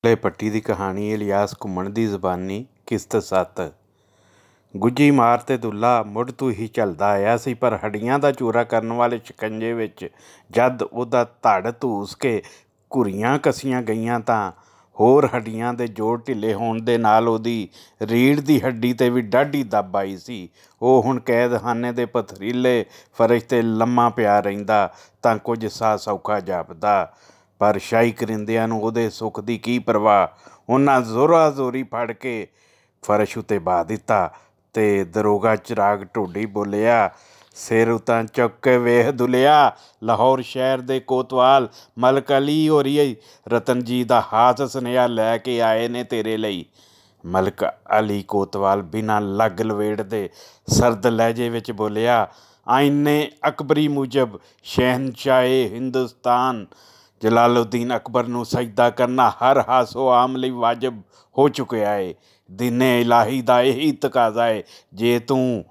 ਦੁੱਲੇ ਭੱਟੀ ਦੀ ਕਹਾਣੀ ਇਲਿਆਸ ਘੁੰਮਣ ਦੀ ਜ਼ਬਾਨੀ ਕਿਸ਼ਤ 7। ਗੁੱਜੀ ਮਾਰ ਤੇ ਦੁੱਲਾ ਮੁੱਢ ਤੋਂ ਹੀ ਝੱਲਦਾ ਆਇਆ ਸੀ, ਪਰ ਹੱਡੀਆਂ ਦਾ ਚੂਰਾ ਕਰਨ ਵਾਲੇ ਸ਼ਿਕੰਜੇ ਵਿੱਚ ਜਦ ਉਹਦਾ ਧੜ ਧੂਸ ਕੇ ਘੁਰੀਆਂ ਕੱਸੀਆਂ ਗਈਆਂ ਤਾਂ ਹੋਰ ਹੱਡੀਆਂ ਦੇ ਜੋੜ ਢਿੱਲੇ ਹੋਣ ਦੇ ਨਾਲ ਉਹਦੀ ਰੀੜ੍ਹ ਦੀ ਹੱਡੀ 'ਤੇ ਵੀ ਡਾਢੀ ਦੱਬ ਆਈ ਸੀ। ਉਹ ਹੁਣ ਕੈਦਖਾਨੇ ਦੇ ਪਥਰੀਲੇ ਫਰਸ਼ 'ਤੇ ਲੰਮਾ ਪਿਆ ਰਹਿੰਦਾ ਤਾਂ ਕੁਝ ਸਾਹ ਸੌਖਾ ਜਾਪਦਾ, ਪਰ ਸ਼ਾਹੀ ਕਰਿੰਦਿਆਂ ਨੂੰ ਉਹਦੇ ਸੁੱਖ ਦੀ ਕੀ ਪਰਵਾਹ। ਉਹਨਾਂ ਜ਼ੋਰਾ ਜ਼ੋਰੀ ਫੜ ਕੇ ਫਰਸ਼ ਉੱਤੇ ਬਾ ਦਿੱਤਾ ਤੇ ਦਰੋਗਾ ਚਿਰਾਗ ਢੋਡੀ ਬੋਲਿਆ, ਸਿਰ ਉਤਾਂ ਚੁੱਕ ਕੇ ਵੇਖ ਦੁੱਲਿਆ, ਲਾਹੌਰ ਸ਼ਹਿਰ ਦੇ ਕੋਤਵਾਲ ਮਲਕ ਅਲੀ ਹੋਰੀ ਰਤਨ ਜੀ ਦਾ ਖਾਸ ਸੁਨੇਹਾ ਲੈ ਕੇ ਆਏ ਨੇ ਤੇਰੇ ਲਈ। ਮਲਕ ਅਲੀ ਕੋਤਵਾਲ ਬਿਨਾਂ ਲੱਗ ਲਵੇੜਦੇ ਸਰਦ ਲਹਿਜੇ ਵਿੱਚ ਬੋਲਿਆ, ਆਇਨੇ ਅਕਬਰੀ ਮੁਜਬ ਸ਼ਹਿਨਸ਼ਾਹੇ ਹਿੰਦੁਸਤਾਨ ਜਲਾਲੁਦੀਨ ਅਕਬਰ ਨੂੰ ਸਜਦਾ ਕਰਨਾ ਹਰ ਹਾਸੋ ਆਮ ਲਈ ਵਾਜਬ ਹੋ ਚੁੱਕਿਆ ਏ। ਦੀਨੇ ਇਲਾਹੀ ਦਾ ਇਹੀ ਤਕਾਜ਼ਾ ਏ। ਜੇ ਤੂੰ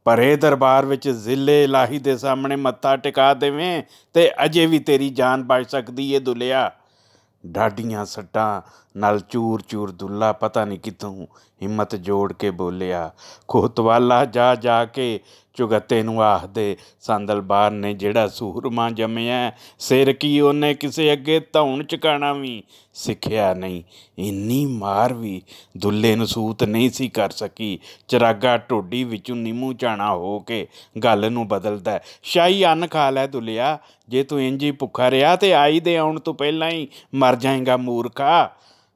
ਭਰੇ ਦਰਬਾਰ ਵਿੱਚ ਜ਼ਿਲੇ ਇਲਾਹੀ ਦੇ ਸਾਹਮਣੇ ਮੱਥਾ ਟਿਕਾ ਦੇਵੇਂ ਤੇ ਅਜੇ ਵੀ ਤੇਰੀ ਜਾਨ ਬਚ ਸਕਦੀ ਏ ਦੁੱਲਿਆ। ਡਾਢੀਆਂ ਸੱਟਾਂ ਨਾਲ ਚੂਰ ਚੂਰ ਦੁੱਲਾ ਪਤਾ ਨਹੀਂ ਕਿੱਥੋਂ ਹਿੰਮਤ ਜੋੜ ਕੇ ਬੋਲਿਆ, ਕੋਤਵਾਲਾ ਜਾ ਜਾ ਕੇ ਚੁਗੱਤੇ ਨੂੰ ਆਖਦੇ ਸੰਦਲਬਾਰ ਨੇ ਜਿਹੜਾ ਸੂਰਮਾ ਜੰਮਿਆ, ਸਿਰ ਕੀ ਉਹਨੇ ਕਿਸੇ ਅੱਗੇ ਧੌਣ ਚੁਕਾਣਾ ਵੀ ਸਿੱਖਿਆ ਨਹੀਂ। ਇੰਨੀ ਮਾਰ ਵੀ ਦੁੱਲੇ ਨੂੰ ਸੂਤ ਨਹੀਂ ਸੀ ਕਰ ਸਕੀ। ਚਿਰਾਗਾ ਢੋਡੀ ਵਿੱਚੋਂ ਨਿੰਮੂ ਝਾਣਾ ਹੋ ਕੇ ਗੱਲ ਨੂੰ ਬਦਲਦਾ, ਸ਼ਾਹੀ ਅੰਨ ਖਾ ਲੈ ਦੁੱਲਿਆ, ਜੇ ਤੂੰ ਇੰਝ ਹੀ ਭੁੱਖਾ ਰਿਹਾ ਤੇ ਆਈ ਦੇ ਆਉਣ ਤੋਂ ਪਹਿਲਾਂ ਹੀ ਮਰ ਜਾਏਗਾ ਮੂਰਖਾ।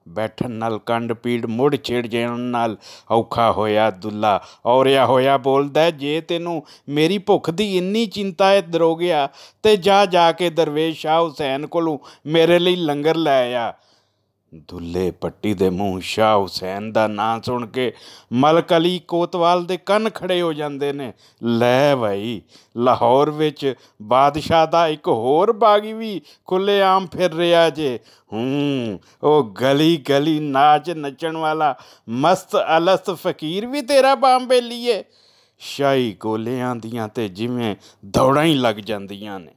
ਬੈਠਣ ਨਾਲ ਕੰਡ ਪੀੜ ਮੁੜ ਛਿੜ ਜਾਣ ਨਾਲ ਔਖਾ ਹੋਇਆ ਦੁੱਲਾ ਔਰਿਆ ਹੋਇਆ ਬੋਲਦਾ, ਜੇ ਤੈਨੂੰ ਮੇਰੀ ਭੁੱਖ ਦੀ ਇੰਨੀ ਚਿੰਤਾ ਹੈ ਦਰੋਗਿਆ, ਤੇ ਜਾ ਜਾ ਕੇ ਦਰਵੇਸ਼ ਸ਼ਾਹ ਹੁਸੈਨ ਕੋਲੋਂ ਮੇਰੇ ਲਈ ਲੰਗਰ ਲੈ ਆ। ਦੁੱਲੇ ਭੱਟੀ ਦੇ ਮੂੰਹ ਸ਼ਾਹ ਹੁਸੈਨ ਦਾ ਨਾਂ ਸੁਣ ਕੇ ਮਲਕ ਅਲੀ ਕੋਤਵਾਲ ਦੇ ਕੰਨ ਖੜੇ ਹੋ ਜਾਂਦੇ ਨੇ। ਲੈ ਭਾਈ, ਲਾਹੌਰ ਵਿੱਚ ਬਾਦਸ਼ਾਹ ਦਾ ਇੱਕ ਹੋਰ ਬਾਗੀ ਵੀ ਖੁੱਲ੍ਹੇਆਮ ਫਿਰ ਰਿਹਾ ਜੇ। ਉਹ ਗਲੀ ਗਲੀ ਨਾਚ ਨੱਚਣ ਵਾਲਾ ਮਸਤ ਅਲਸਤ ਫਕੀਰ ਵੀ ਤੇਰਾ ਬਾਂਬੇਲੀ ਏ। ਸ਼ਾਹੀ ਗੋਲਿਆਂ ਦੀਆਂ ਤੇ ਜਿਵੇਂ ਦੌੜਾਂ ਹੀ ਲੱਗ ਜਾਂਦੀਆਂ ਨੇ।